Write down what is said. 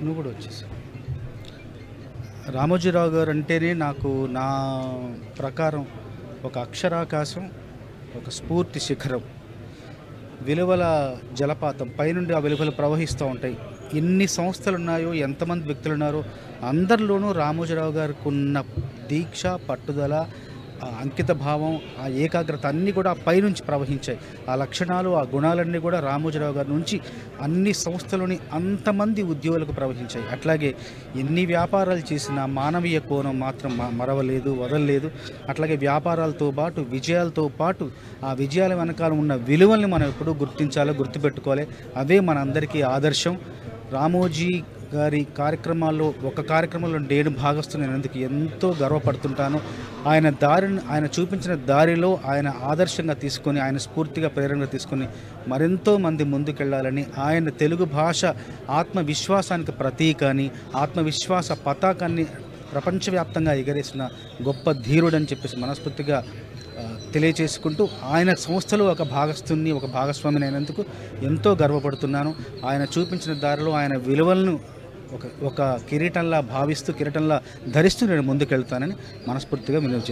నువ్వు కూడా వచ్చేసి రామోజీరావు గారు అంటేనే నాకు నా ప్రకారం ఒక అక్షరాకాశం, ఒక స్ఫూర్తి శిఖరం, విలువల జలపాతం. పైనుండి ఆ విలువలు ప్రవహిస్తూ ఉంటాయి. ఎన్ని సంస్థలు ఉన్నాయో, ఎంతమంది వ్యక్తులు ఉన్నారో అందరిలోనూ రామోజీరావు గారికి ఉన్న దీక్ష, పట్టుదల, ఆ అంకిత భావం, ఆ ఏకాగ్రత అన్నీ కూడా పైనుంచి ప్రవహించాయి. ఆ లక్షణాలు, ఆ గుణాలన్నీ కూడా రామోజీరావు గారి నుంచి అన్ని సంస్థలోని అంతమంది ఉద్యోగులకు ప్రవహించాయి. అట్లాగే ఎన్ని వ్యాపారాలు చేసినా మానవీయ కోణం మాత్రం మరవలేదు, వదలలేదు. అట్లాగే వ్యాపారాలతో పాటు, విజయాలతో పాటు ఆ విజయాల వెనకాల ఉన్న విలువల్ని మనం ఎప్పుడూ గుర్తించాలి, గుర్తుపెట్టుకోవాలి. అవే మనందరికీ ఆదర్శం. రామోజీ గారి కార్యక్రమాల్లో ఒక కార్యక్రమంలో నేను భాగస్తున్నందుకు ఎంతో గర్వపడుతుంటాను. ఆయన చూపించిన దారిలో ఆయన ఆదర్శంగా తీసుకొని, ఆయన స్ఫూర్తిగా ప్రేరణగా తీసుకొని మరెంతో మంది ముందుకెళ్ళాలని, ఆయన తెలుగు భాష ఆత్మవిశ్వాసానికి ప్రతీక అని, ఆత్మవిశ్వాస పతాకాన్ని ప్రపంచవ్యాప్తంగా ఎగరేసిన గొప్ప ధీరుడని చెప్పేసి మనస్ఫూర్తిగా తెలియచేసుకుంటూ, ఆయన సంస్థలో ఒక భాగస్తుని, ఒక భాగస్వామిని అయినందుకు ఎంతో గర్వపడుతున్నాను. ఆయన చూపించిన దారిలో ఆయన విలువలను ఒక కిరీటంలా భావిస్తూ, కిరీటంలా ధరిస్తూ నేను ముందుకెళ్తానని మనస్ఫూర్తిగా వినవి